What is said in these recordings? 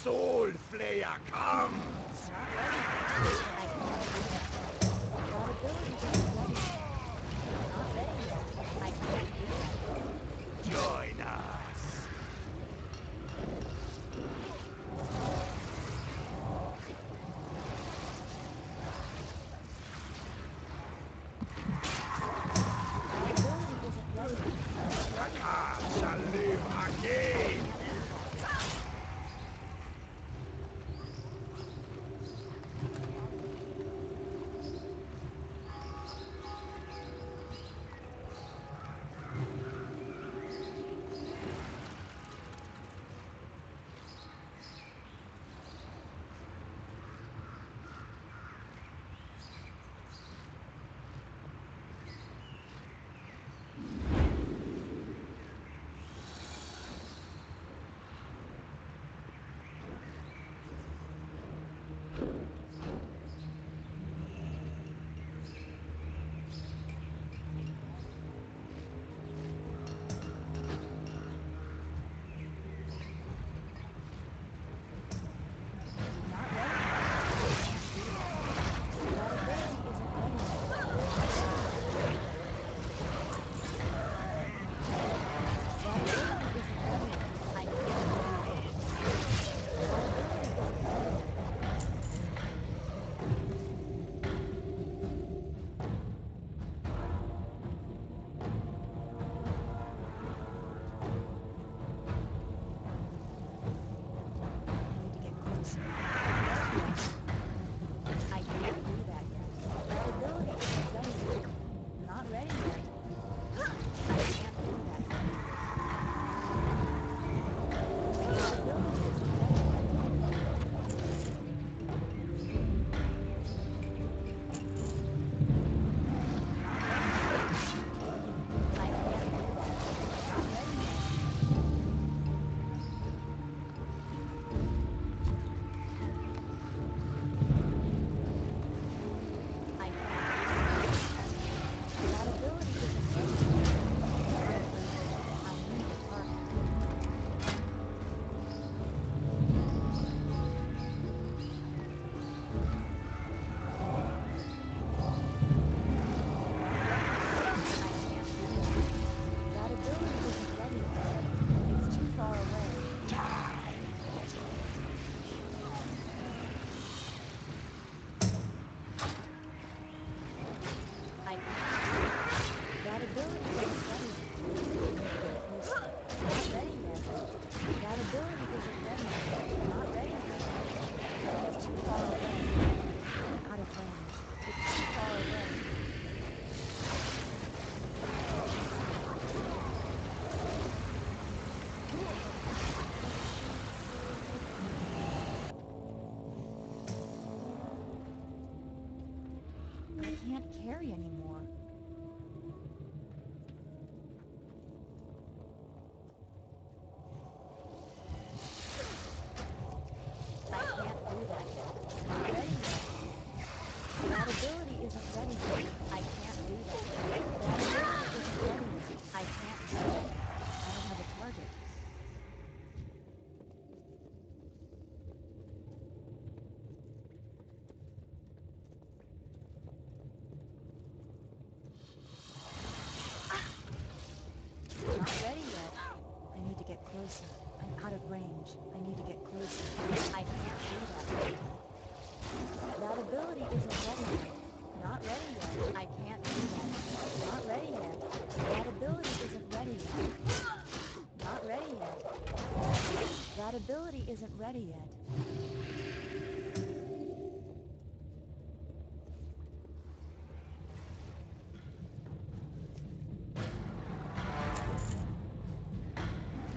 Soul Flayer comes! Not ready yet. I can't do that. That ability isn't ready yet. Not ready yet. I can't do that yet. Join us! That ability isn't ready yet. Not ready yet. Taka shall live I again! can't do that yet. Not ready yet. I can't do that yet. That ability isn't ready yet. Not ready yet. That ability isn't ready yet. I can't do that yet. That ability isn't ready yet. I need to get closer. Not ready yet. I can't do that yet. That ability isn't ready yet. Not ready yet. I can't do that yet. That ability isn't ready yet. Not ready yet. I can't do that yet. Not ready yet. I can't do that yet. That ability isn't ready yet. Out of range. I need the target. Not ready yet. I can't do that yet. That ability isn't ready yet. It's too far away. I can't do that yet. That ability isn't ready yet. I need to get closer. Not ready yet. That ability isn't ready yet. Not ready yet. It's too far away. Out of range. It's too far away. I can't carry anymore. I can't do that yet. Not ready yet. That ability isn't ready yet. I can't do that yet. That ability isn't ready yet. I can't do that yet. I don't have a target. Not ready yet. I need to get closer. I'm out of range. I need to get closer. I can't do that yet. That ability isn't ready yet. Not ready yet. I can't do that yet. Not ready yet. That ability isn't ready yet. Not ready yet. That ability isn't ready yet.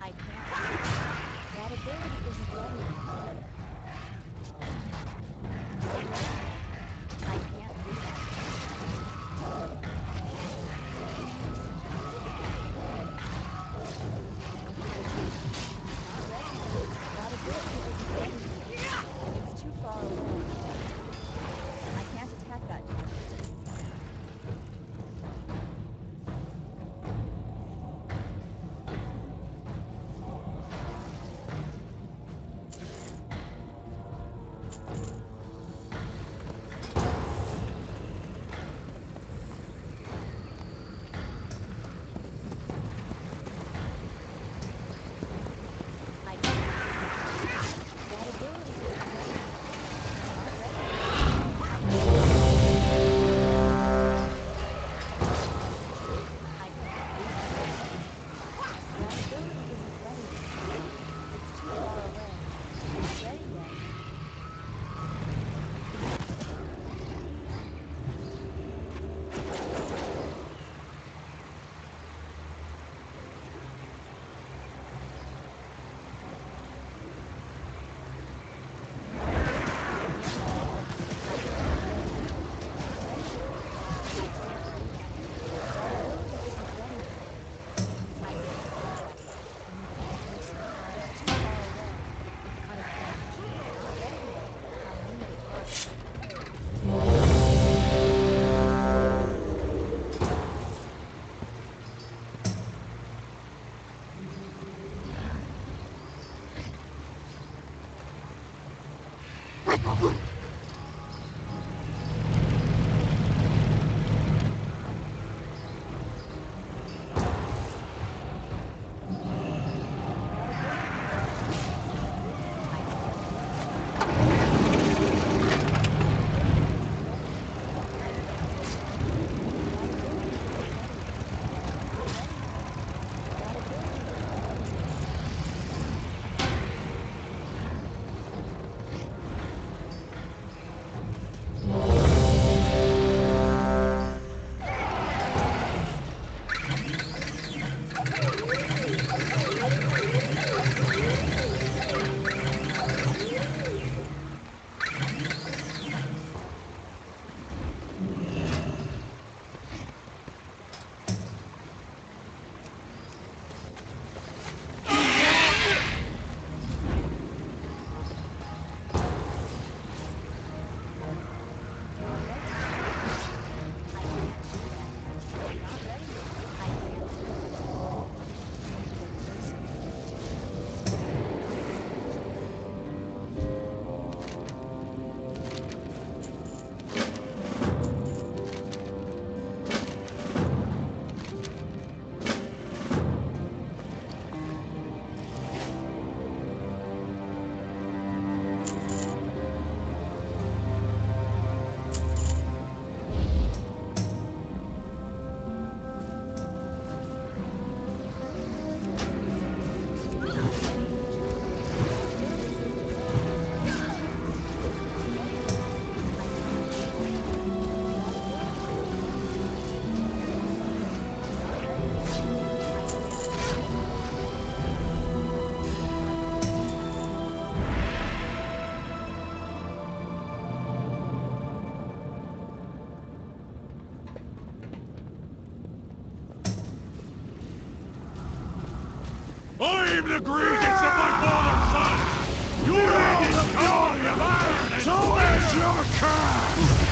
I can't do that yet. That ability isn't ready yet. Not ready yet. I can't do that yet. Not ready yet. That ability isn't ready yet. It's too far I'm the greatest of my father's sons! Your end is gone, you iron and so is your curse!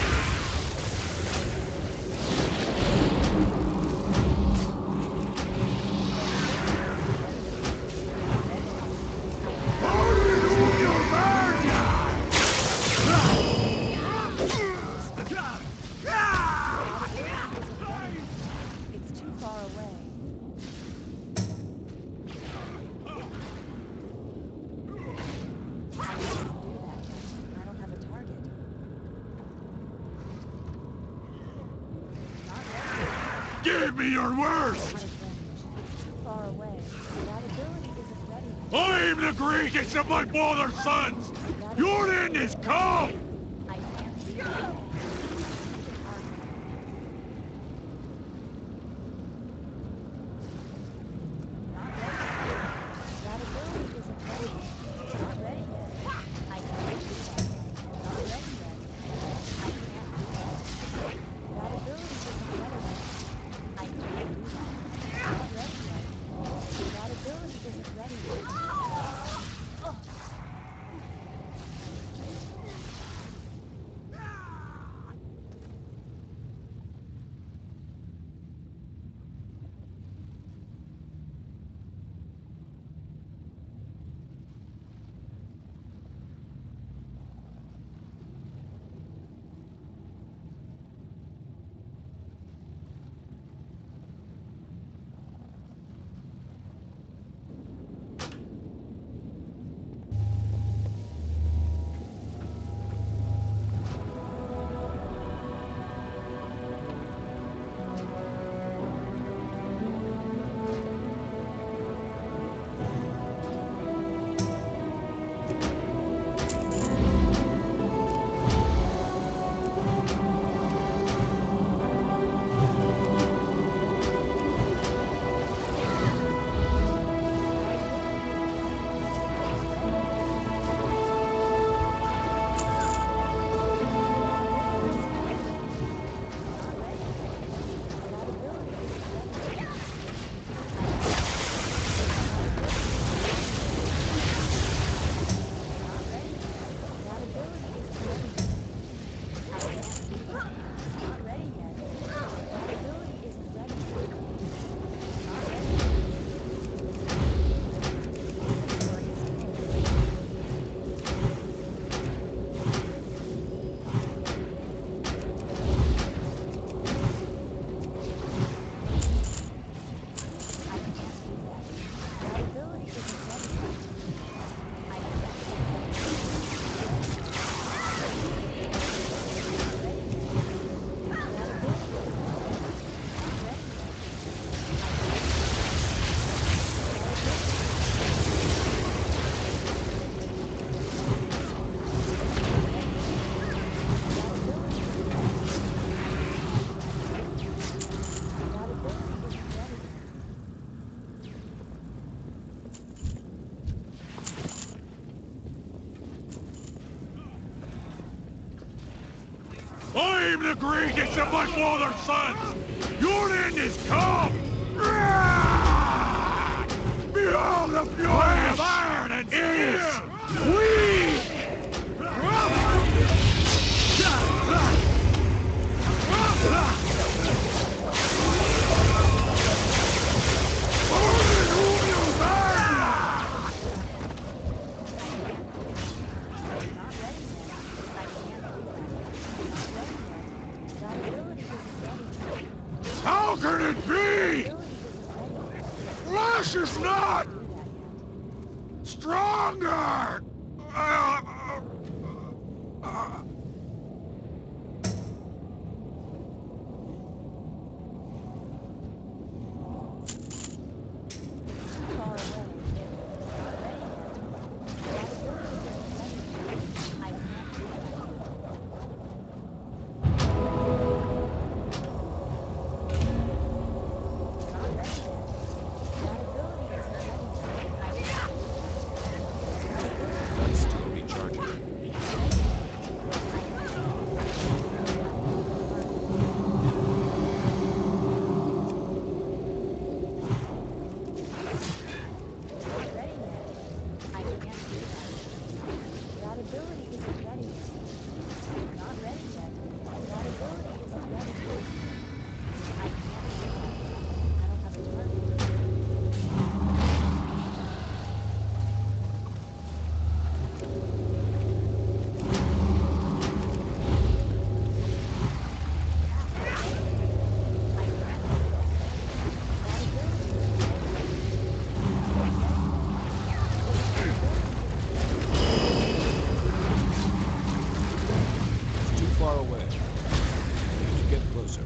It's too far away. I can't do that yet. I don't have a target. Not ready. Give me your worst! Out of range. It's too far away. That ability isn't ready yet. I'm the greatest of my father's sons! Your end is come! I can't do that. That ability isn't ready yet. Not ready yet. I can't do that. Not ready yet. I can't do that. That ability isn't ready yet. I can't do that. Not ready yet. That ability isn't ready yet. Oh. I'm the greatest of my father's sons! Your end is come! Behold the fury of iron and steel! We! How can it be? Flesh is not stronger! Still recharging. Need to get closer.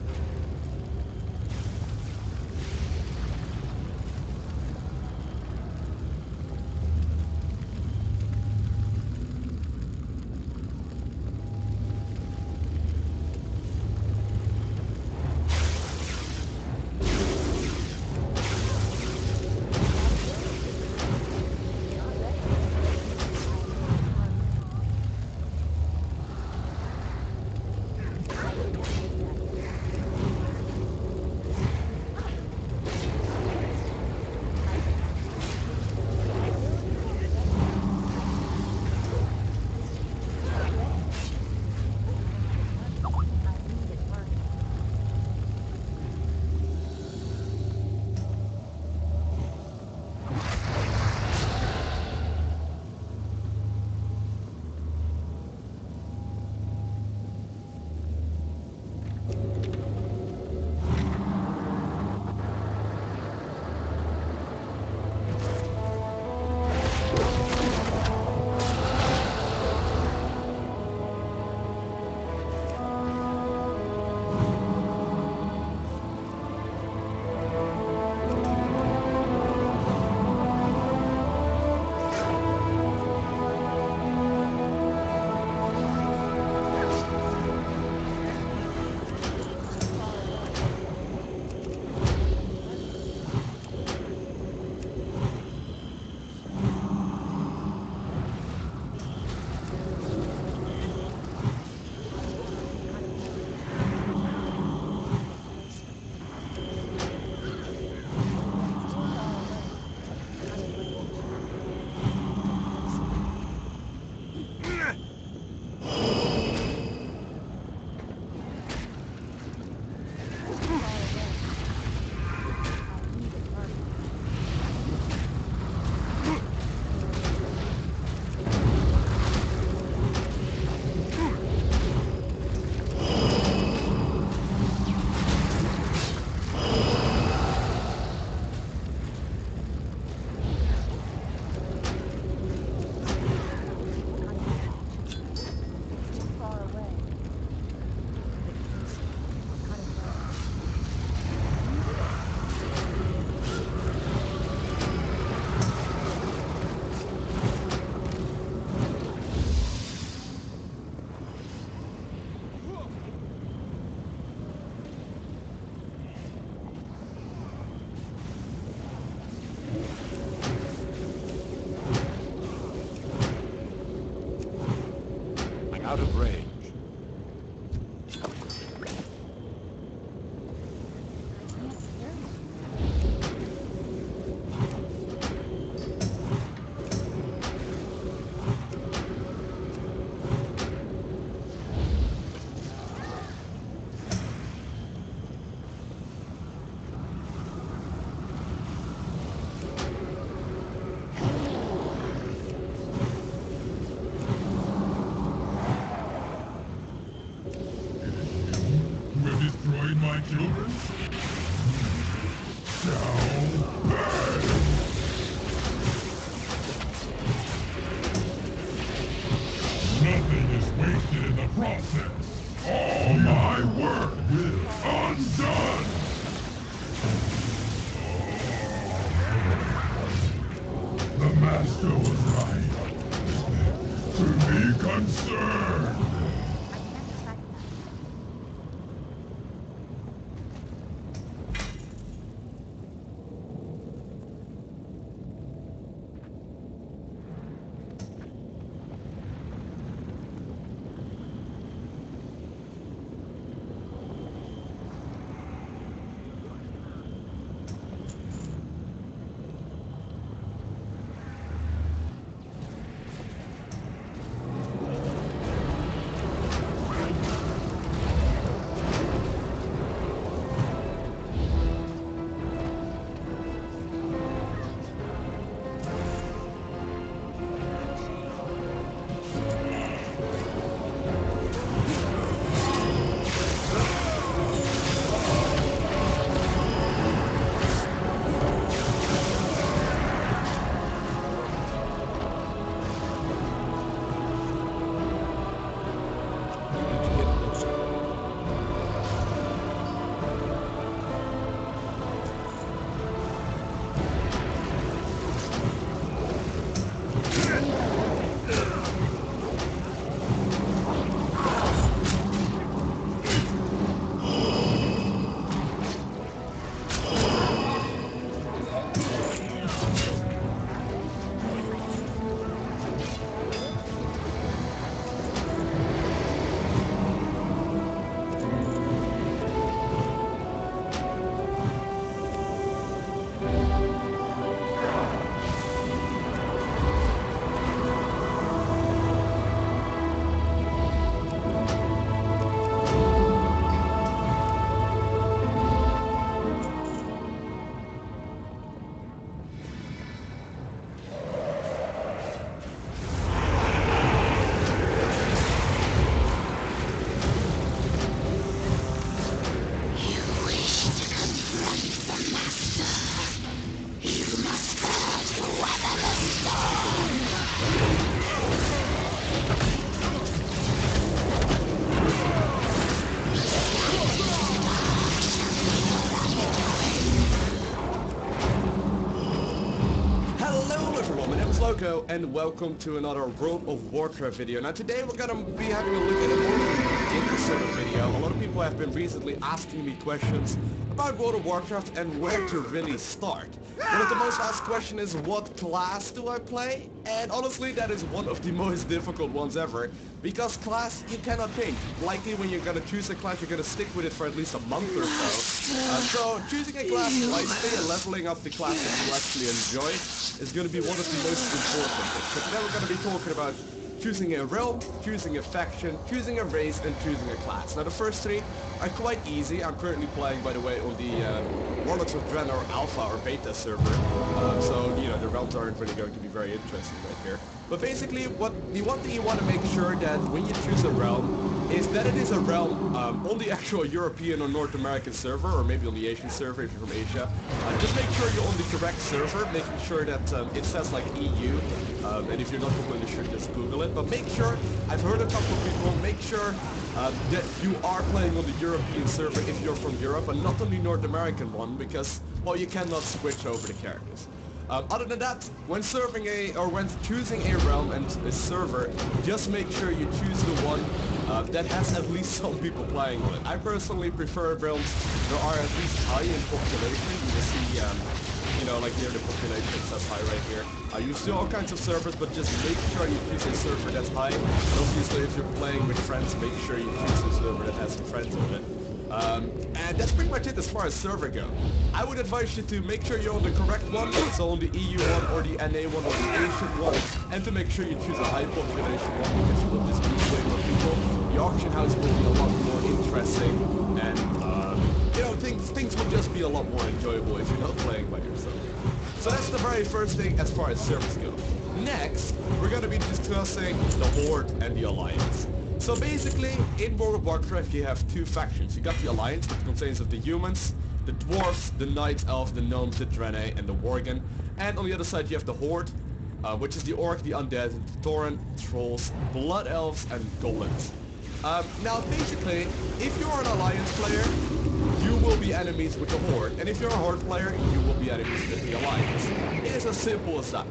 Out of range. You have destroyed my children? Shall pay! Nothing is wasted in the process. All my work undone! The master was right. To be concerned. Marco, and welcome to another World of Warcraft video. Now today we're gonna be having a look at a more beginner sort of video. A lot of people have been recently asking me questions about World of Warcraft and where to really start. One of the most asked questions is, what class do I play? And honestly, that is one of the most difficult ones ever, because class you cannot change. Likely when you're gonna choose a class, you're gonna stick with it for at least a month or so. So choosing a class wisely and leveling up the class that you actually enjoy is going to be one of the most important things. So today we're going to be talking about choosing a realm, choosing a faction, choosing a race, and choosing a class. Now the first three are quite easy. I'm currently playing, by the way, on the Warlocks of Draenor Alpha or Beta server. So, you know, the realms aren't really going to be very interesting right here. But basically, the one thing you want to make sure that when you choose a realm is that it is a realm on the actual European or North American server, or maybe on the Asian server if you're from Asia. Just make sure you're on the correct server, making sure that it says like EU, and if you're not completely sure, just Google it. But make sure, I've heard a couple of people, make sure that you are playing on the European server if you're from Europe, and not on the North American one, because, well, you cannot switch over the characters. Other than that, when choosing a realm and a server, just make sure you choose the one that has at least some people playing on it. I personally prefer realms that are at least high in population. You will see, you know, like here the population says high right here. You see all kinds of servers, but just make sure you choose a server that's high. And obviously, if you're playing with friends, make sure you choose a server that has some friends on it. And that's pretty much it as far as server go. I would advise you to make sure you're on the correct one, so on the EU one or the NA one or the Asian one, and to make sure you choose a high population one, because you will just be way more people. The auction house will be a lot more interesting, and you know, things will just be a lot more enjoyable if you're not playing by yourself. So that's the very first thing as far as servers go. Next, we're going to be discussing the Horde and the Alliance. So basically, in World of Warcraft you have two factions. You got the Alliance, which contains of the humans, the dwarves, the Night Elves, the gnomes, the Draenei, and the Worgen. And on the other side you have the Horde, which is the Orc, the Undead, the Tauren, Trolls, Blood Elves, and Golems. Now basically, if you're an Alliance player, you will be enemies with the Horde. And if you're a Horde player, you will be enemies with the Alliance. It is as simple as that.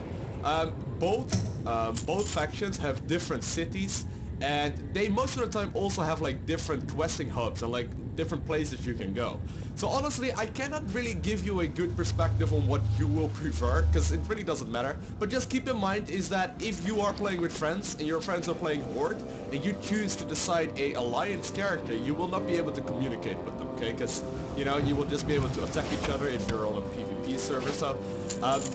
Both factions have different cities, and they most of the time also have like different questing hubs and like different places you can go. So honestly, I cannot really give you a good perspective on what you will prefer, because it really doesn't matter. But just keep in mind is that if you are playing with friends and your friends are playing Horde, and you choose to decide a Alliance character, you will not be able to communicate with them, okay? Because, you know, you will just be able to attack each other if you're on a PvP server. So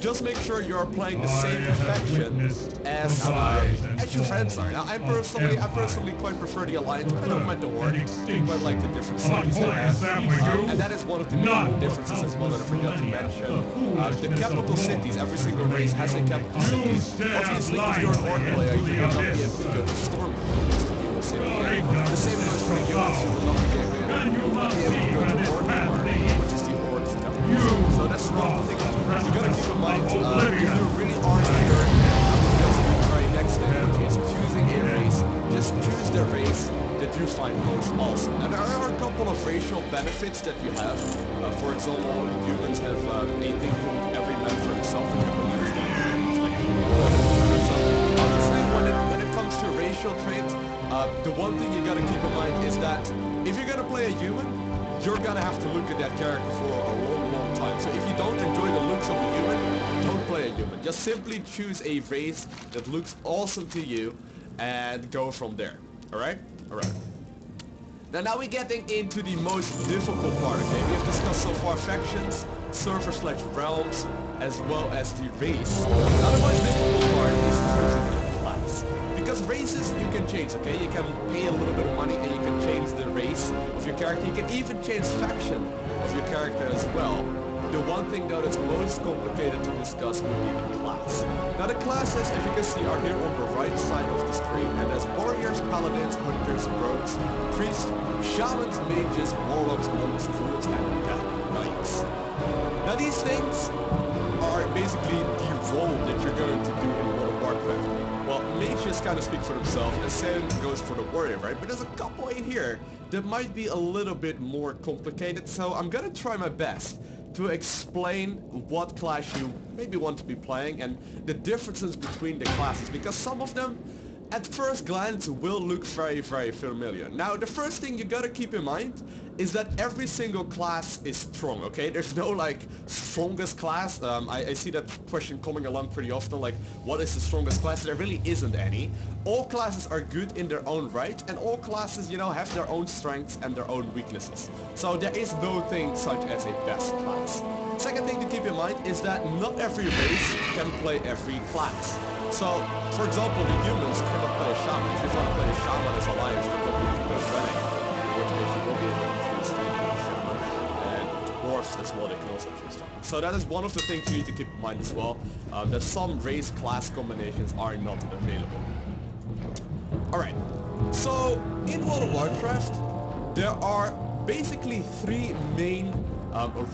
just make sure you're playing the same faction as your friends are. Now, I personally quite prefer the Alliance, but I don't mind the Horde. I quite like the different cities they have. And that is one of the main differences as well that I forgot to mention. The capital cities, every single race has a capital city. Obviously, if you're an Horde player, you will not be able to go to Storm. The same goes for the humans. You will not be able to go to Horde, which is the Horde's capital. So that's one thing you gotta keep in mind. If you really are eager, just do the very next thing, which is choosing a race. Just choose the race that you find most awesome. And there are a couple of racial benefits that you have. For example, humans have a thing called every man for himself, and everyone understands like so obviously when it comes to racial traits, the one thing you gotta keep in mind is that if you're gonna play a human, you're gonna have to look at that character for a long time. So if you don't enjoy the looks of a human, don't play a human. Just simply choose a race that looks awesome to you and go from there. Alright? Alright. Now we're getting into the most difficult part, okay? We have discussed so far factions, server/realms, as well as the race. Now the most difficult part is choosing the class. Because races you can change, okay? You can pay a little bit of money and you can change the race of your character. You can even change faction of your character as well. The one thing though that's most complicated to discuss would be the class. Now the classes, as you can see, are here on the right side of the screen, and there's warriors, paladins, hunters, rogues, priests, shamans, mages, warlocks, monks, druids, and knights. Now these things are basically the role that you're going to do in World of Warcraft. Well, mages kind of speak for themselves, and same goes for the warrior, right? But there's a couple in here that might be a little bit more complicated, so I'm gonna try my best to explain what class you maybe want to be playing and the differences between the classes, because some of them at first glance will look very, very familiar. Now, the first thing you gotta keep in mind is that every single class is strong, okay? There's no, like, strongest class. I see that question coming along pretty often, like, what is the strongest class? There really isn't any. All classes are good in their own right, and all classes, you know, have their own strengths and their own weaknesses. So there is no thing such as a best class. Second thing to keep in mind is that not every race can play every class. So, for example, the humans cannot play a shaman. If you want to play a shaman as alliance, you're probably to play Fennec, in which case you won't be able to choose the shaman. And dwarves as well, they can also choose shaman. So that is one of the things you need to keep in mind as well, that some race class combinations are not available. Alright, so in World of Warcraft, there are basically three main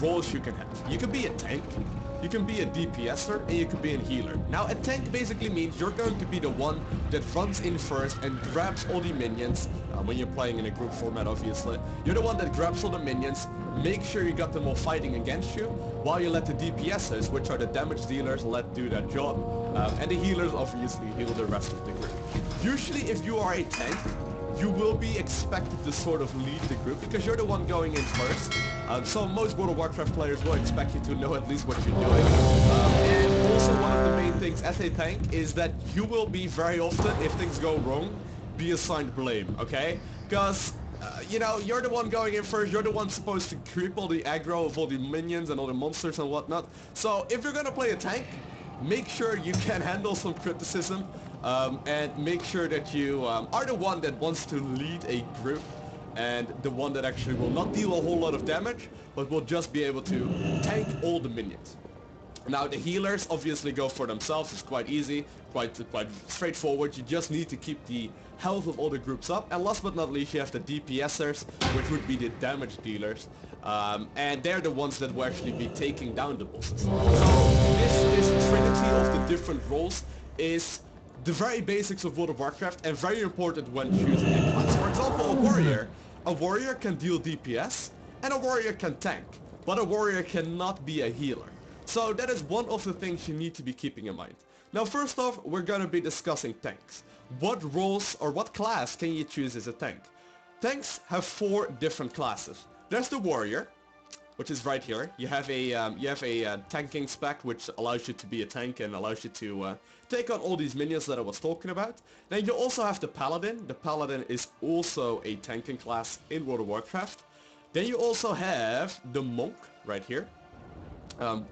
roles you can have. You can be a tank, you can be a DPSer, and you can be a healer. Now, a tank basically means you're going to be the one that runs in first and grabs all the minions, when you're playing in a group format, obviously. You're the one that grabs all the minions, make sure you got them all fighting against you, while you let the DPSers, which are the damage dealers, do that job, and the healers obviously heal the rest of the group. Usually, if you are a tank, you will be expected to sort of lead the group because you're the one going in first. So most World of Warcraft players will expect you to know at least what you're doing. And also one of the main things as a tank is that you will be very often, if things go wrong, be assigned blame, okay? Because, you know, you're the one going in first, you're the one supposed to creep all the aggro of all the minions and all the monsters and whatnot. So if you're gonna play a tank, make sure you can handle some criticism, and make sure that you are the one that wants to lead a group and the one that actually will not deal a whole lot of damage, but will just be able to tank all the minions. Now, the healers obviously go for themselves. It's quite easy, quite straightforward. You just need to keep the health of all the groups up. And last but not least, you have the DPSers, which would be the damage dealers. And they're the ones that will actually be taking down the bosses. So this trinity of the different roles is the very basics of World of Warcraft and very important when choosing a class. For example, a warrior can deal DPS and a warrior can tank, but a warrior cannot be a healer. So that is one of the things you need to be keeping in mind. Now, first off, we're going to be discussing tanks. What roles or what class can you choose as a tank? Tanks have 4 different classes. There's the warrior, which is right here. You have a tanking spec, which allows you to be a tank and allows you to take on all these minions that I was talking about. Then you also have the paladin. The paladin is also a tanking class in World of Warcraft. Then you also have the monk right here.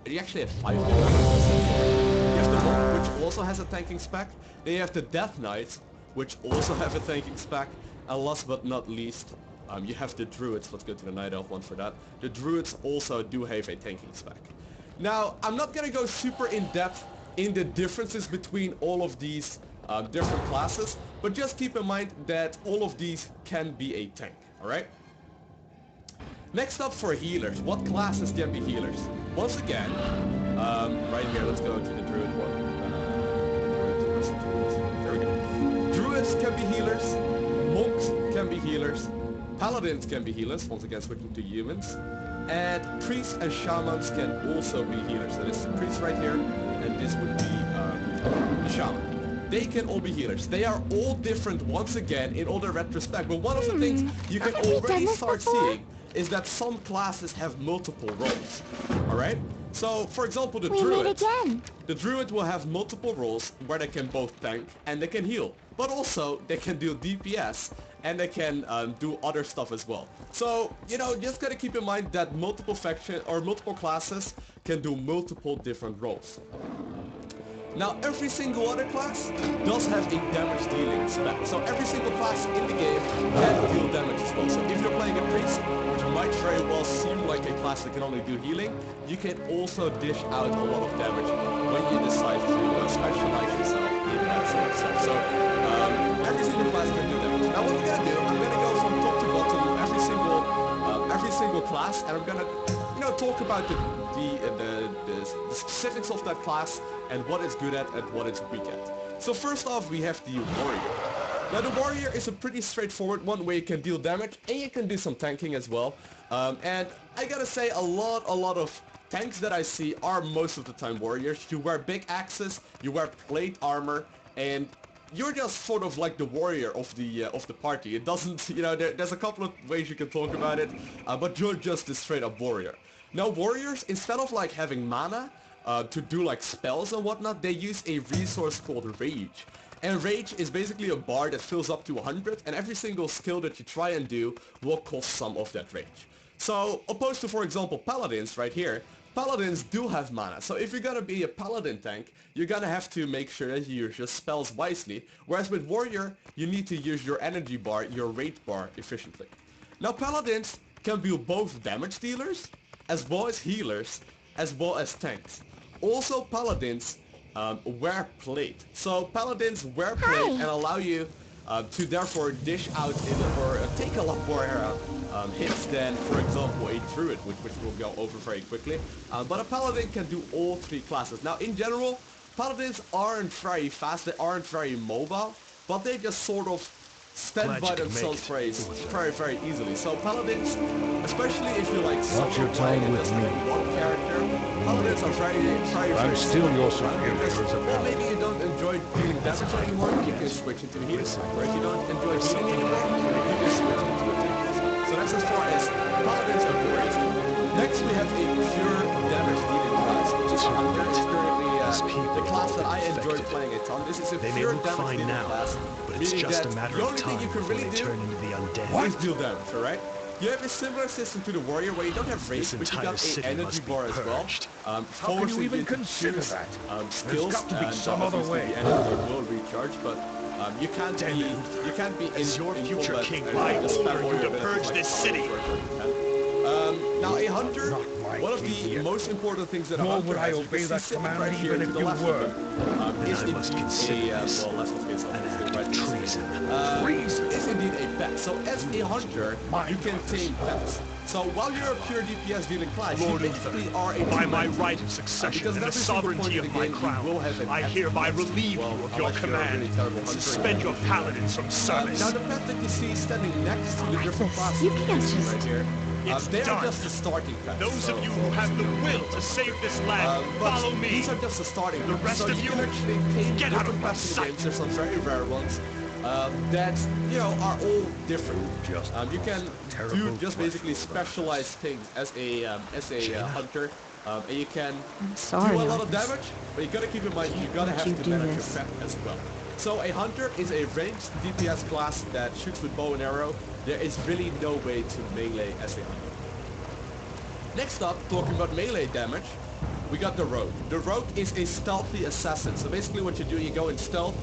You actually have 5 different classes. You have the monk, which also has a tanking spec. Then you have the death knight, which also have a tanking spec. And last but not least, you have the druids. Let's go to the night elf one for that. The druids also do have a tanking spec. Now, I'm not gonna go super in depth in the differences between all of these different classes, but just keep in mind that all of these can be a tank, alright? Next up for healers, what classes can be healers? Once again, right here, let's go to the druid one. There we go. Druids can be healers, monks can be healers, paladins can be healers, once again switching to humans, and priests and shamans can also be healers. So this is priest right here, and this would be shaman. They can all be healers. They are all different once again in all their retrospect, but one of the things you can already start seeing is that some classes have multiple roles, alright? So, for example, the druid will have multiple roles where they can both tank and they can heal, but also they can do DPS and they can do other stuff as well. So, you know, just gotta keep in mind that multiple classes can do multiple different roles. Now, every single other class does have a damage dealing spec. So every single class in the game can deal damage as well. So if you're playing a priest, which might very well seem like a class that can only do healing, you can also dish out a lot of damage when you decide to specialize yourself in that sort of stuff. So every single class can do damage. Now what we're gonna do, I'm gonna go from top to bottom every single class, and I'm gonna, you know, talk about the specifics of that class and what it's good at and what it's weak at. So first off, we have the warrior. Now the warrior is a pretty straightforward one where you can deal damage and you can do some tanking as well. And I gotta say, a lot of tanks that I see are most of the time warriors. You wear big axes, you wear plate armor, and you're just sort of like the warrior of the party. It doesn't, you know, there's a couple of ways you can talk about it, but you're just a straight up warrior. Now warriors, instead of like having mana to do like spells and whatnot, they use a resource called Rage. And Rage is basically a bar that fills up to 100, and every single skill that you try and do will cost some of that Rage. So, opposed to, for example, Paladins right here, Paladins do have mana. So if you're gonna be a Paladin tank, you're gonna have to make sure that you use your spells wisely. Whereas with Warrior, you need to use your energy bar, your rate bar efficiently. Now Paladins can be both damage dealers, as well as healers, as well as tanks. Also Paladins wear plate. So Paladins wear plate and allow you to therefore dish out or take a lot more hits than, for example, a Druid, which we'll go over very quickly. But a Paladin can do all three classes. Now, in general, Paladins aren't very fast, they aren't very mobile, but they just sort of stand by themselves very easily. So Paladins, especially if you like solo playing and just having one character, Paladins are very I'm still your simple. superior as a Well, paladin. maybe you don't enjoy dealing damage anymore, you can switch into healing. Or if you don't enjoy healing anymore, you can switch into a tank. So that's as far as Paladins and Warriors go. Next we have a pure damage dealing class, which is Hunter. It's currently the class that I enjoy playing a ton. This is a pure damage dealing class, but it's just a matter the of only thing time you can before really they do turn into the undead. is deal damage, alright? You have a similar system to the Warrior where you don't have rage, This but you entire got city an energy must be bar as well. purged. How can you even consider choose, that? skills, got to be and some other obviously way. the energy will recharge, but you can't be As your in future combat king, and I just spam order all you to your abilities purge like this power city. recharge when you can. Now a hunter, Not my one of the king. most important things that a Nor hunter would I has, you obey can that see sitting command right here even to if the you left were. of them, Then is I must indeed consider this well, left of his an obviously, act right of next to treason. Treason? is indeed a pet. So as a hunter, you can tame pets. So while you're a pure DPS dealing class, you Lord basically Uther, are a by my two-man right team. of succession Because and the every single point sovereignty in of the my game, you crown, will have an I pet hereby against you. relieve Well, you of your unless you're a really command terrible and hunter, suspend your paladins from service. now the pet that you see standing next to the different Alexis, classes you that can't see just- right here, It's they are done. just the starting pets. Those so, of you who have the will to save this land, but follow me. these are just the starting The pets. rest So of you you, can actually tame get out of different my pets in sight. games. There's some very rare ones that, you know, are all different. You can do just basically specialized things as a hunter, and you can sorry, do a lot of Marcus. damage, but you gotta keep in mind you gotta let have you to do manage this. your pet as well. So a hunter is a ranged DPS class that shoots with bow and arrow. There is really no way to melee as a hunter. Next up, talking about melee damage, we got the rogue. The rogue is a stealthy assassin. So basically what you do, you go in stealth,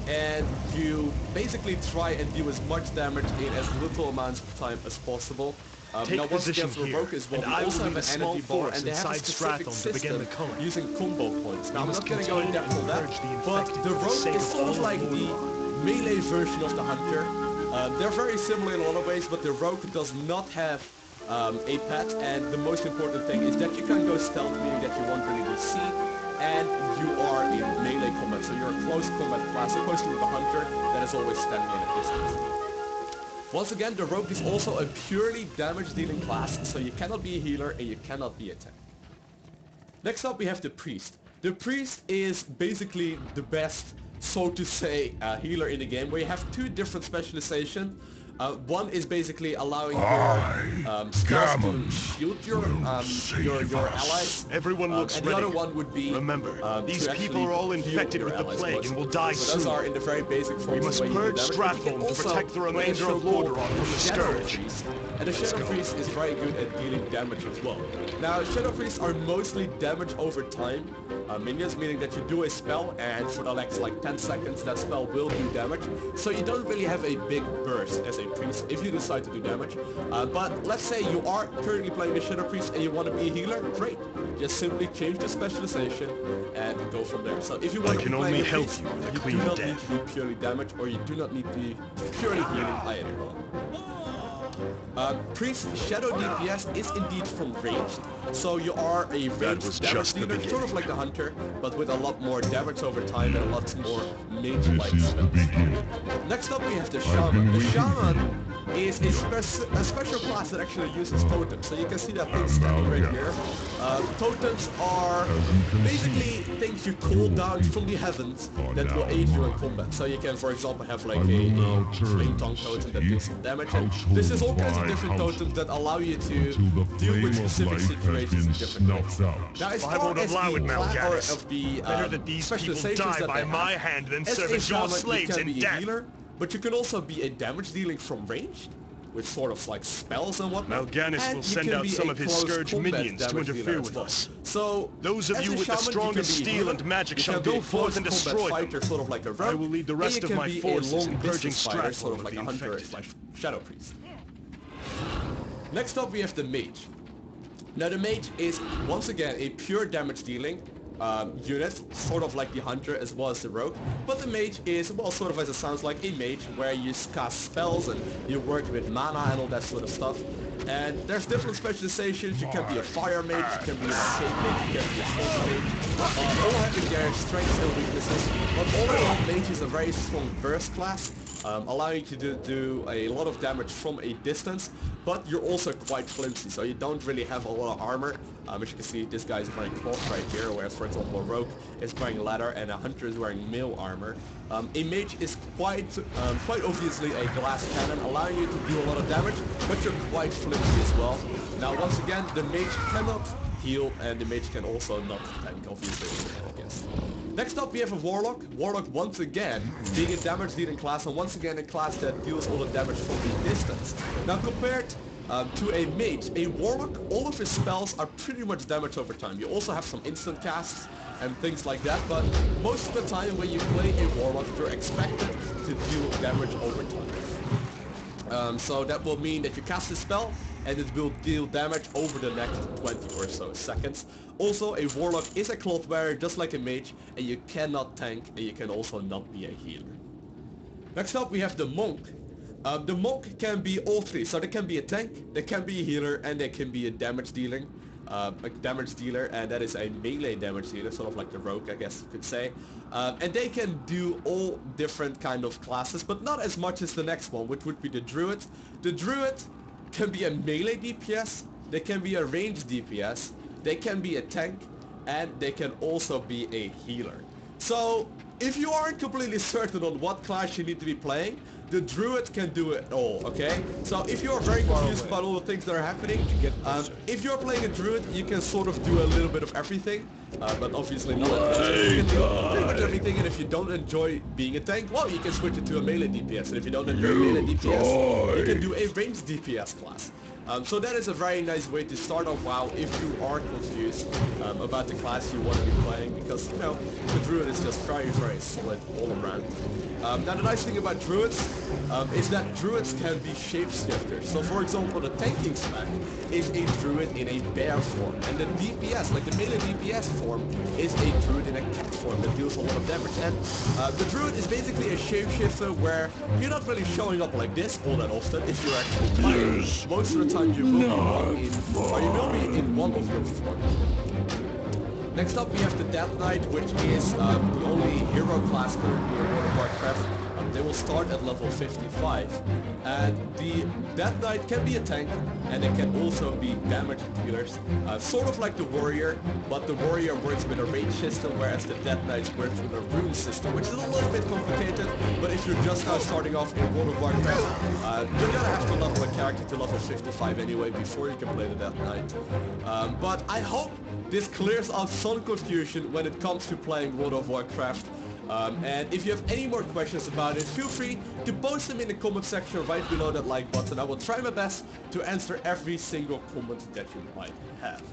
and you basically try and do as much damage in as little amounts of time as possible. Take now once position again, for the here, rogue as well, and we I will also have lead an a small energy bar, force and they have a inside specific Stratham to begin the system culling. using combo points. Now I'm must not going to go in continue depth on and that, purge the but infected the for the rogue sake is of sort of all like of the Lordaeron. melee version of the hunter. They're very similar in a lot of ways, but the rogue does not have a pet, and the most important thing is that you can go stealth, meaning that you won't really be seen, and you are in melee combat, so you're a close combat class, opposed to the hunter that is always standing in a distance. Once again, the rogue is also a purely damage-dealing class, so you cannot be a healer and you cannot be a tank. Next up, we have the priest. The priest is basically the best, so to say, healer in the game, where you have two different specializations. One is basically allowing your spells to shield your allies. Everyone looks and the ready. other one would be Remember, these to people actually are all heal infected your with the allies, plague boys. and will die So those soon. are in the very basic forms. We must the way you do purge damage, but you can Stratham to also protect the play a remainder show of called Lordaeron from the Shadow Scourge. Priest, and the Shadow Priest is very good at dealing damage as well. Now, Shadow Priests are mostly damage over time minions, meaning that you do a spell and for the next like 10 seconds that spell will do damage. So you don't really have a big burst as a priest if you decide to do damage. But let's say you are currently playing the Shadow Priest and you want to be a healer, great. Just simply change the specialization and go from there. So if you want to be playing a priest, you do not need to do purely damage, or you do not need to be purely healing either. Priest Shadow DPS is indeed from ranged, so you are a ranged damage dealer, sort of like the hunter, but with a lot more damage over time and a lot more mage-like spells. Next up we have the Shaman. The Shaman is a special class that actually uses totems. So you can see that thing standing right here. Totems are basically things you call down from the heavens that will aid you in combat. So you can, for example, have like a flame tongue totem that deals some damage. And this is all kinds of different totems that allow you to deal with specific situations in different ways. Now, as I far won't as allow it, the Mal'Ganis. of the Better that these people specializations die that by they my have, hand than as serve a as your shaman, you slaves can in be a death. healer, but you can also be a damage dealing from ranged, with sort of like spells and whatnot. Mal'Ganis and will you send can out be some a of his close scourge combat minions to damage interfere dealer as with well. us. So Those of as you a with the shaman, strongest you can be a steel healer, and magic you shall can be go a forth and close combat destroy fighter, them. sort of like a rogue. I will lead the rest and of you my can be forces a in long purging distance fighter, Stratford sort of of like the a hunter infected. / shadow priest. Next up we have the mage. Now the mage is once again a pure damage dealing unit, sort of like the hunter as well as the rogue, but the mage is, well, sort of as it sounds like, a mage where you cast spells and you work with mana and all that sort of stuff. And there's different specializations. You can be a fire mage, you can be a shade mage, you can be a storm mage, all having their strengths and weaknesses, but all in all, mage is a very strong burst class, allowing you to do a lot of damage from a distance, but you're also quite flimsy, so you don't really have a lot of armor. As you can see, this guy is wearing cloth right here, whereas, for example, a rogue is wearing leather and a hunter is wearing mail armor. A mage is quite obviously a glass cannon, allowing you to do a lot of damage, but you're quite flimsy as well. Now, once again, the mage cannot heal, and the mage can also not tank, obviously, I guess. Next up, we have a warlock. Warlock, once again, being a damage dealing class, and once again a class that deals all the damage from the distance. Now, compared to a mage, a warlock, all of his spells are pretty much damage over time. You also have some instant casts and things like that, but most of the time when you play a warlock, you're expected to deal damage over time. So that will mean that you cast a spell and it will deal damage over the next 20 or so seconds. Also, a warlock is a cloth wearer just like a mage, and you cannot tank, and you can also not be a healer. Next up we have the monk. The monk can be all three, so they can be a tank, they can be a healer, and they can be a damage dealer, and that is a melee damage dealer, sort of like the rogue, I guess you could say. And they can do all different kind of classes, but not as much as the next one, which would be the druid. The druid can be a melee DPS, they can be a ranged DPS, they can be a tank, and they can also be a healer. So if you aren't completely certain on what class you need to be playing, the druid can do it all, okay? So if you're very confused about all the things that are happening, if you're playing a druid, you can sort of do a little bit of everything, but obviously not everything. You can do pretty much everything, and if you don't enjoy being a tank, well, you can switch it to a melee DPS, and if you don't enjoy melee DPS, you can do a ranged DPS class. So that is a very nice way to start off WoW if you are confused about the class you want to be playing, because, you know, the druid is just very, very solid all around. Now the nice thing about druids is that druids can be shapeshifters. So for example, the tanking spec is a druid in a bear form, and the DPS, like the melee DPS form, is a druid in a cat form that deals a lot of damage. And the druid is basically a shapeshifter where you're not really showing up like this all that often if you're actually playing. Most of the time you will be in one of your forms. Next up we have the Death Knight, which is the only hero class currently in World of Warcraft. They will start at level 55. And the Death Knight can be a tank, and it can also be damage dealers. Sort of like the Warrior, but the Warrior works with a range system, whereas the Death Knight works with a rune system, which is a little bit complicated, but if you're just now starting off in World of Warcraft, you're gonna have to level a character to level 55 anyway before you can play the Death Knight. But I hope this clears out some confusion when it comes to playing World of Warcraft. And if you have any more questions about it, feel free to post them in the comment section right below that like button. I will try my best to answer every single comment that you might have.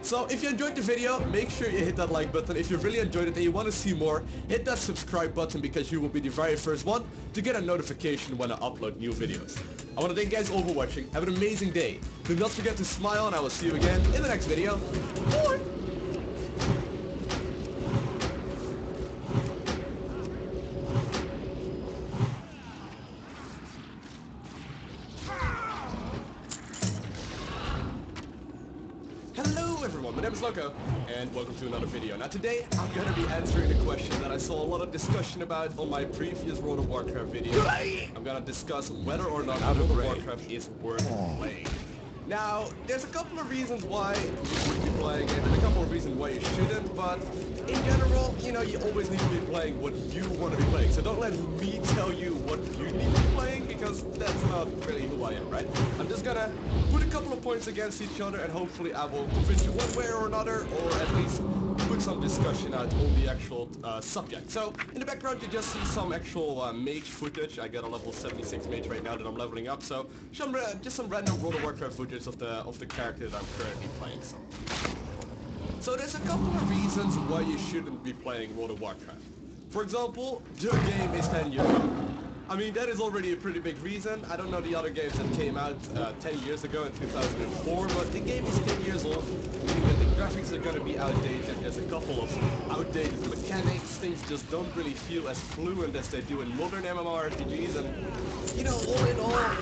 So if you enjoyed the video, make sure you hit that like button. If you really enjoyed it and you want to see more, hit that subscribe button, because you will be the very first one to get a notification when I upload new videos. I want to thank you guys all for watching. Have an amazing day. Do not forget to smile, and I will see you again in the next video. Bye! Hello Hello everyone, my name is Loco, and welcome to another video. Now today, I'm gonna be answering a question that I saw a lot of discussion about on my previous World of Warcraft video. I'm gonna discuss whether or not World of Warcraft is worth playing. Now, there's a couple of reasons why you should be playing it, and a couple of reasons why you shouldn't, but in general, you know, you always need to be playing what you want to be playing. So don't let me tell you what you need to be playing, because that's not really who I am, right? I'm just gonna put a couple of points against each other, and hopefully I will convince you one way or another, or at least put some discussion out on the actual subject. So, in the background you just see some actual mage footage. I got a level 76 mage right now that I'm leveling up, so just some random World of Warcraft footage of the character that I'm currently playing. So there's a couple of reasons why you shouldn't be playing World of Warcraft. For example, the game is 10 years old. I mean, that is already a pretty big reason. I don't know the other games that came out 10 years ago in 2004, but the game is 10 years old, meaning that the graphics are going to be outdated. There's a couple of outdated mechanics. Things just don't really feel as fluent as they do in modern MMORPGs, and, you know, all in all,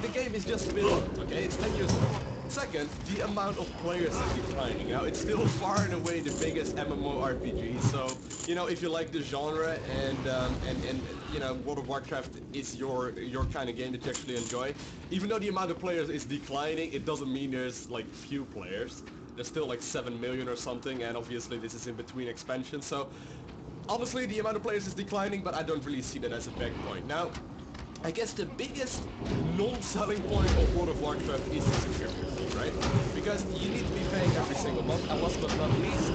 the game is just a bit old, okay? It's 10 years old. Second, the amount of players is declining. Now, it's still far and away the biggest MMORPG, so, you know, if you like the genre and you know, World of Warcraft is your kind of game that you actually enjoy, even though the amount of players is declining, it doesn't mean there's, like, few players. There's still, like, 7 million or something, and obviously this is in between expansions, so, obviously the amount of players is declining, but I don't really see that as a big point. Now, I guess the biggest non-selling point of World of Warcraft is the subscription fee, right? Because you need to be paying every single month, and last but not least,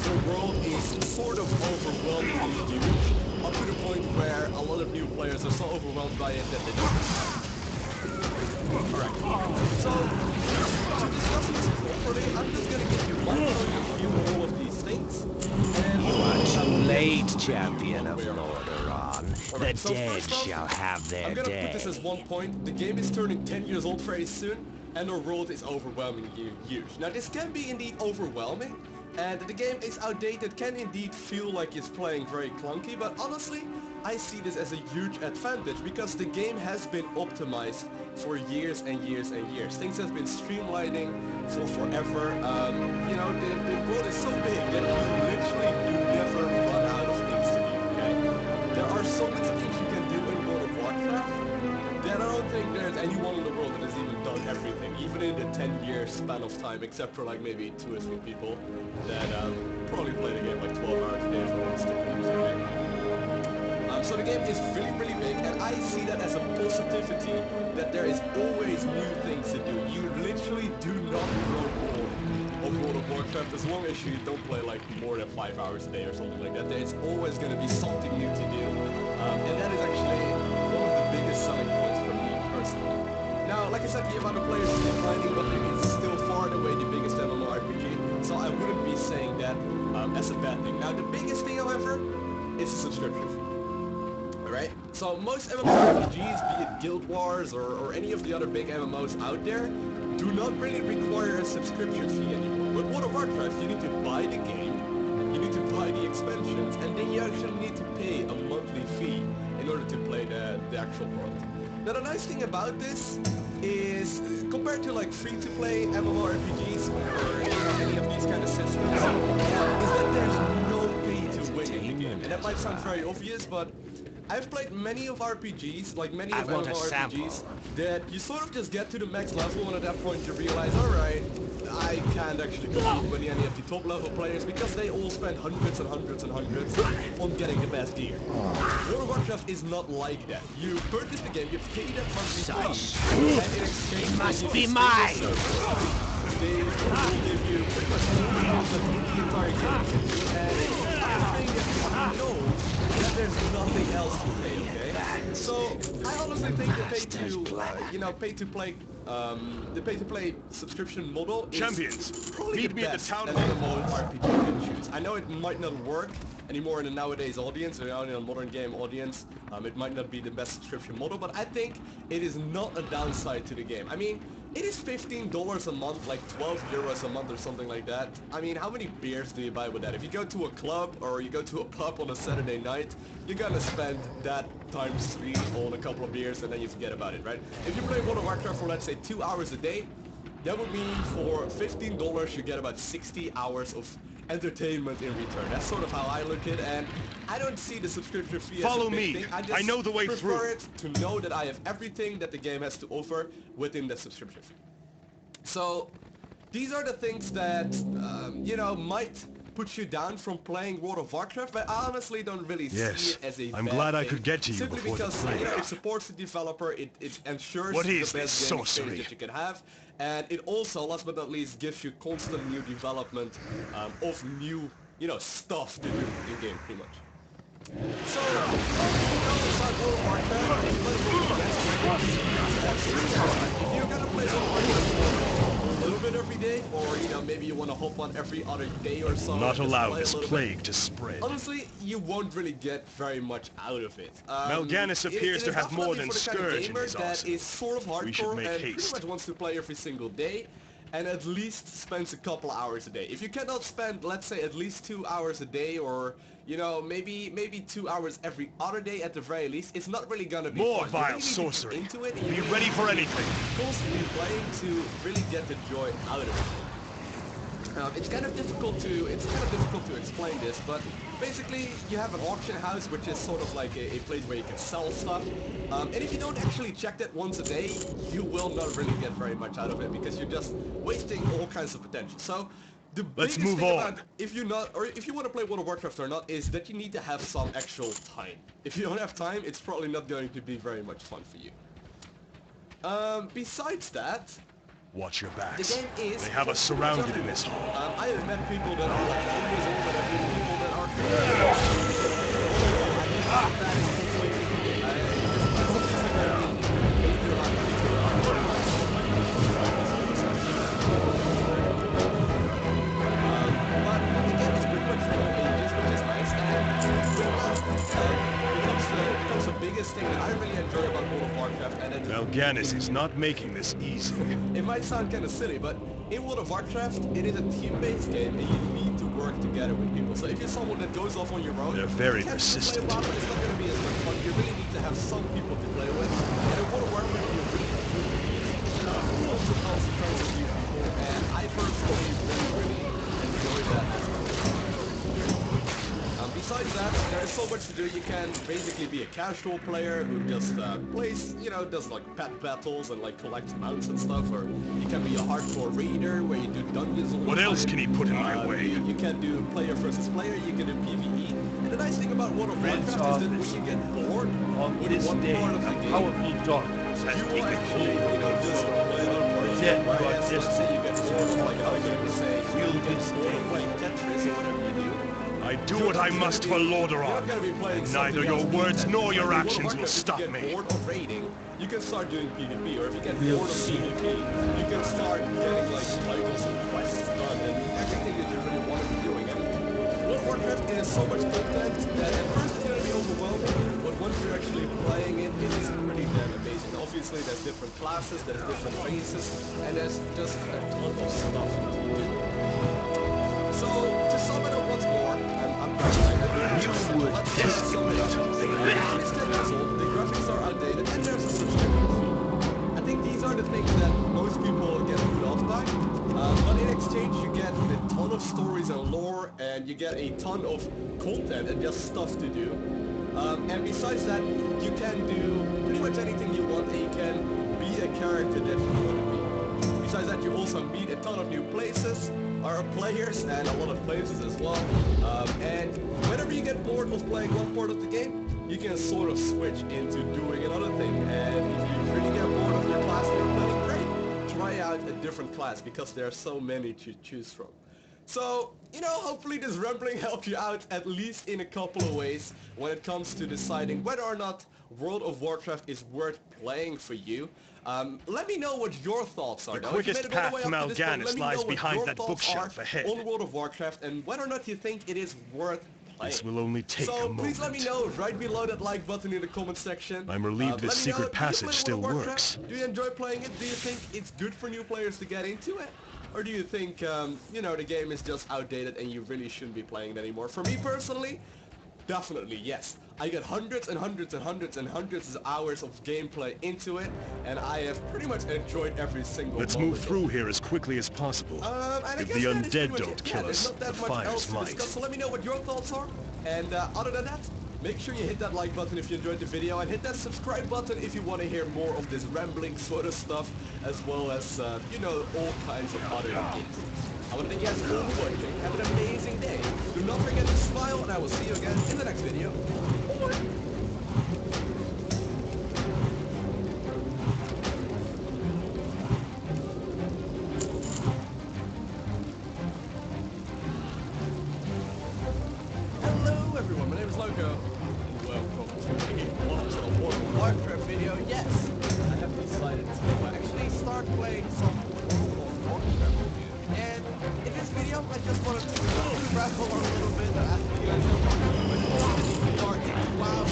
the world is sort of overwhelmingly huge, up to the point where a lot of new players are so overwhelmed by it that they don't. Alright, so to discuss this properly, I'm just gonna give you my point of view on all of these things, and You are too late, champion of Lordaeron. Alright, The so dead first off, shall have their I'm gonna day. put this as one point. The game is turning 10 years old very soon, and the world is overwhelmingly huge. Now, this can be indeed overwhelming, and the game is outdated, can indeed feel like it's playing very clunky, but honestly, I see this as a huge advantage, because the game has been optimized for years and years and years. Things have been streamlining for forever. You know, the world is so big that you literally do never run out of things to do, okay? There are so many things you can do in World of Warcraft that I don't think there's anyone in the world that has even done everything, even in the 10-year span of time, except for like maybe 2 or 3 people that probably play the game like 12 hours a day for one stick of music, okay? So the game is really, really big, and I see that as a positivity, that there is always new things to do. You literally do not grow bored of World of Warcraft as long as you don't play like more than 5 hours a day or something like that. There's always going to be something new to do, and that is actually one of the biggest selling points for me personally. Now, like I said, the amount of players is declining, but it's still far and away the biggest MMORPG, so I wouldn't be saying that as a bad thing. Now, the biggest thing, however, is the subscription fee. Alright, so most MMORPGs, be it Guild Wars or any of the other big MMOs out there, do not really require a subscription fee anymore. With World of Warcraft, you need to buy the game, you need to buy the expansions, and then you actually need to pay a monthly fee in order to play the actual product. Now the nice thing about this is, compared to like free-to-play MMORPGs or any of these kind of systems, is that there's no pay-to-win in the game. And that might sound very obvious, but I've played many of RPGs, like many of MMORPGs, that you sort of just get to the max level, and at that point you realize, alright, I can't actually compete with any of the top level players because they all spend hundreds and hundreds and hundreds on getting the best gear. World of Warcraft is not like that. You purchase the game, you pay that monthly fee, and in exchange It must they give be you mine! they will give you pretty much all the use of the entire game. And I think that you know that there's nothing else to pay, okay? So I honestly think the pay-to-play subscription model is Champions, probably meet the me at the best town that hall. MMORPG can choose. I know it might not work anymore in a nowadays audience, or in a modern game audience. It might not be the best subscription model, but I think it is not a downside to the game. I mean, it is $15 a month, like 12 euros a month or something like that. I mean, how many beers do you buy with that? If you go to a club or you go to a pub on a Saturday night, you're gonna spend that times 3 on a couple of beers and then you forget about it, right? If you play World of Warcraft for, let's say, 2 hours a day, that would mean for $15 you get about 60 hours of entertainment in return. That's sort of how I look at it, and I don't see the subscription fee as Follow a big me. thing. I just I know the way prefer through. it to know that I have everything that the game has to offer within the subscription fee. So these are the things that, you know, might put you down from playing World of Warcraft, but I honestly don't really see Yes, it as a I'm bad glad I thing, could get to you simply before the because, plague. you know, it supports the developer, it ensures What the is best this game experience sorcery? that you can have, and it also, last but not least, gives you constant new development of new, you know, stuff to do in game, pretty much. So, if you're gonna play World of Warcraft a little bit every day, or you know, maybe you want to hop on every other day or so. Not and just allow play a this little plague bit, to spread. honestly, you won't really get very much out of it. Mal'Ganis appears it to is have more definitely than for the kind of Scourge in gamer his that arsenal. is sort of We should hardcore make and pretty haste. much wants to play every single day, and at least spends a couple hours a day. If you cannot spend, let's say, at least 2 hours a day, or you know, maybe 2 hours every other day at the very least, it's not really gonna be More fun. vile You really need to sorcery. get into it. And Be you really ready need for to be anything. constantly playing to really get the joy out of it. It's kind of difficult to explain this, but basically you have an auction house, which is sort of like a place where you can sell stuff. And if you don't actually check that once a day, you will not really get very much out of it because you're just wasting all kinds of potential. So the Let's biggest move thing on. about if you want to play World of Warcraft or not is that you need to have some actual time. If you don't have time, it's probably not going to be very much fun for you. Besides that, Watch your the backs. game is... They have us surrounded in this hall. I have met people that are like 10 years old, but I've met people that are... The biggest thing that I really enjoy about World of Warcraft, and then Mal'Ganis is not making this easy. it might sound kind of silly, but in World of Warcraft, it is a team-based game, and you need to work together with people. So if you're someone that goes off on your own, They're very you can't really persistent. play a lot, but it's not going to be as much fun. You really need to have some people to play with. And in World of Warcraft, you really need lots of friends with new people, and I personally really enjoy that as well. Besides that, there is so much to do. You can basically be a casual player who just plays, you know, does like pet battles and like collects mounts and stuff, or you can be a hardcore raider where you do dungeons all the What time. else can he put in my way? You can do player versus player, you can do PvE. And the nice thing about World of Warcraft is that when you get bored On with this one day, part of the a game, powerful darkness has you will taken actually, hold you know, of the just world. play another part of the Yet game. Whereas, you are let's say you get bored of like, how can I say, Will you get this bored of day playing Tetris or whatever you do. I do what I must for Lordaeron, and neither your words nor your actions will stop me. If you get bored of raiding, you can start doing PvP, or if you get bored of PvP, you can start getting like titles and quests done, and everything that you really want to be doing. And World of Warcraft is so much content that at first it's going to be overwhelming, but once you're actually playing it, it is pretty damn amazing. Obviously, there's different classes, there's different races, and there's just a ton of stuff to do. So, to sum it up once more, You would decimate the graphics are outdated, and there's a subscription fee. I think these are the things that most people get put off by. But in exchange, you get a ton of stories and lore, and you get a ton of content and just stuff to do. And besides that, you can do pretty much anything you want, and you can be a character that you want to be. Besides that, you also meet a ton of new places, or players, and a lot of places as well. And whenever you get bored of playing one part of the game, you can sort of switch into doing another thing. And if you really get bored of your class that you're playing, great, try out a different class, because there are so many to choose from. So, you know, hopefully this rambling helped you out at least in a couple of ways when it comes to deciding whether or not World of Warcraft is worth playing for you. Let me know what your thoughts are. The quickest path to Mal'Ganis lies behind that bookshelf ahead. On World of Warcraft, and whether or not you think it is worth playing. This will only take a So moment. please let me know right below that like button in the comment section. I'm relieved this Let me know, secret do you passage play still World of Warcraft? works. Do you enjoy playing it? Do you think it's good for new players to get into it? Or do you think, you know, the game is just outdated and you really shouldn't be playing it anymore? For me personally, definitely yes. I get hundreds and hundreds and hundreds and hundreds of hours of gameplay into it, and I have pretty much enjoyed every single Let's moment move through here as quickly as possible. And I If guess the that is pretty undead much don't it. kill There's us, not that the much else fires to might. discuss, so let me know what your thoughts are. And other than that, make sure you hit that like button if you enjoyed the video, and hit that subscribe button if you want to hear more of this rambling sort of stuff, as well as, you know, all kinds of other games. I want to thank you guys all for watching. Have an amazing day. Do not forget to smile, and I will see you again in the next video. Bye. Hello everyone, my name is Loco, and welcome to a World of Warcraft video. Yes, I have decided to actually start playing some World of Warcraft with you. And in this video, I just wanted to travel a little bit and ask you guys your questions. If you are into WoW,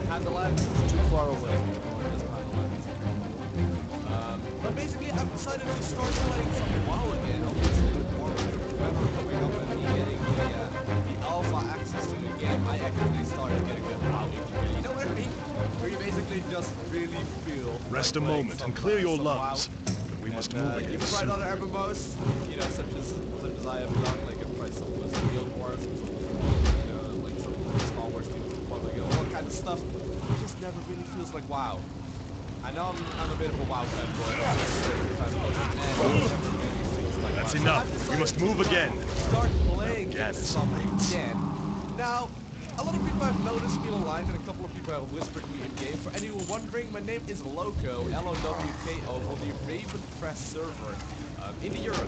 Handlelands, too far away. But basically, I've decided to start playing some WoW again. Obviously, with more November coming up and me getting the alpha access to the game, I actually started getting the WoW itch. You know what I mean? Where you basically just really feel. Rest like a playing moment some, and clear your some lungs. WoW. We must And, move again you've tried soon. other MMOs, you know, such as I have done. Like I've tried some Guild Wars, you know, like some Star Wars Team Republic, all that kind of stuff. It just never really feels like WoW. I know I'm a bit of a WoW fanboy. That's enough. We must move again. Start playing Again, some again. Now, a lot of people have noticed me online, and a couple of people have whispered me in game. For anyone wondering, my name is Loco, L-O-W-K-O, on the Raven Crest server in the Europe.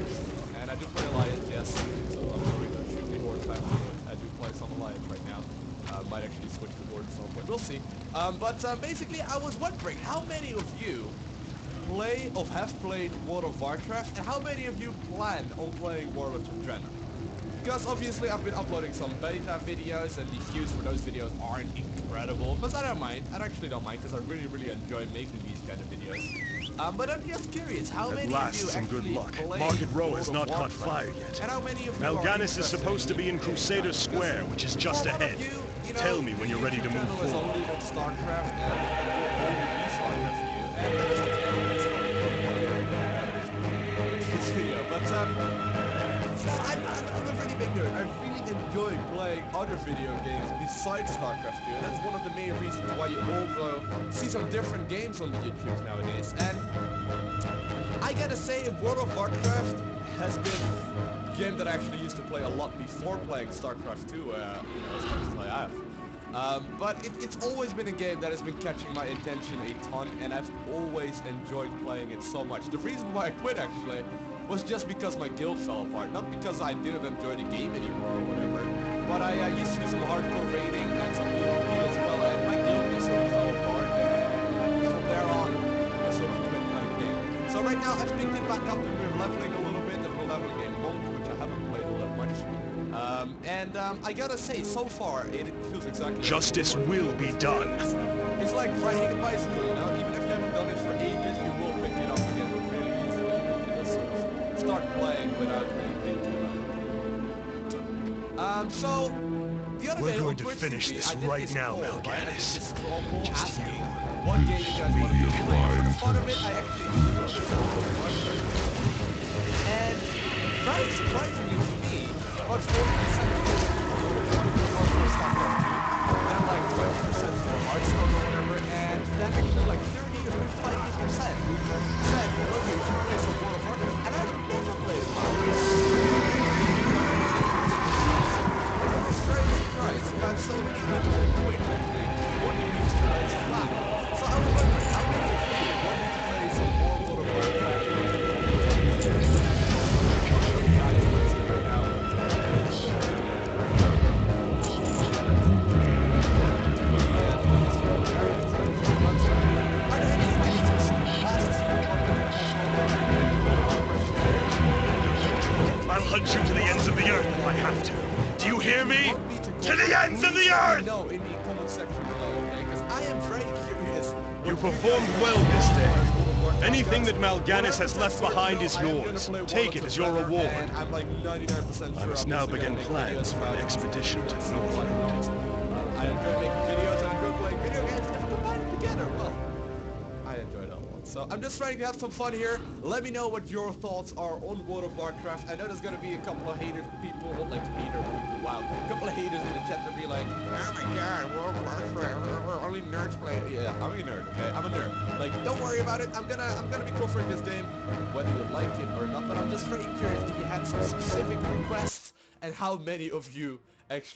And I do play Alliance, yes. So I'm sorry to shoot me more fans, but I do play some Alliance right now. Might actually switch to Horde at some point. We'll see. But basically, I was wondering how many of you play or have played World of Warcraft, and how many of you plan on playing Warlords of Draenor? Because obviously I've been uploading some beta videos, and the views for those videos aren't incredible. But I don't mind. I actually don't mind, because I really enjoy making these kind of videos. But I'm just curious, how At many last, of you some good actually luck. play Market Row World has of not caught Warcraft? fire yet. And how many of you Mal'Ganis are is supposed to be in Crusader Square, which is just ahead. Tell me when you're ready to move forward. Only on StarCraft and only be StarCraft for you. And this video, but I'm a pretty big nerd. I really enjoy playing other video games besides StarCraft 2. And that's one of the main reasons why you also see some different games on the YouTube nowadays. And I gotta say, World of Warcraft has been a game that I actually used to play a lot before playing StarCraft 2, you know, as much as I have. But it's always been a game that has been catching my attention a ton, and I've always enjoyed playing it so much. The reason why I quit, actually, was just because my guild fell apart. Not because I didn't enjoy the game anymore or whatever, but I used to do some hardcore raiding and some PvP as well, and my guild just sort of fell apart, and from there on, I sort of quit playing the game. So right now, I've picked it back up, and we're leveling a little bit, and we're leveling in Monk, which I haven't played all that much. I gotta say, so far, it feels exactly like Justice will be done. It's like riding a bicycle, you know? Even if you haven't done it for ages, you will pick it up again really easily. You can just sort of start playing without really thinking about it. So, the other We're day going on to Twitch finish TV, this I did right this now, poll, right? I did Mal'Ganis. this straw poll Just asking you. what game you guys want to be playing. For the fun of it, I actually included some World of Warcraft. And very surprisingly to me, about 40% of you for StarCraft 2, then like 20% for Hearthstone or whatever, and then actually like 30 or 35% said, well, look, you should play some World of Warcraft, and I've never played WoW. I'm very surprised about so many people on Twitch actually wanting me to play some WoW. So I was wondering, how many of you want me to play some more World of Warcraft? I'll hunt you to the ends of the earth if I have to. Do you hear me? To the ends of the earth! No, in the comment section below, okay? Because I am very curious. You You performed well this day. Anything that Mal'Ganis has left behind is yours. Take it as your reward. I'm like 99% sure I must now begin plans for an expedition to North. I enjoy making videos and I enjoy playing video games and combine them together. Well, I enjoy that one. So I'm just trying to have some fun here. Let me know what your thoughts are on World of Warcraft. I know there's gonna be a couple of hated people, wow, a couple of haters in the chat that be like, oh my god, World of Warcraft, only nerds play it. Yeah, I'm a nerd, okay? I'm a nerd. Like, don't worry about it. I'm gonna be covering this game, whether you like it or not. But I'm just very curious if you had some specific requests and how many of you actually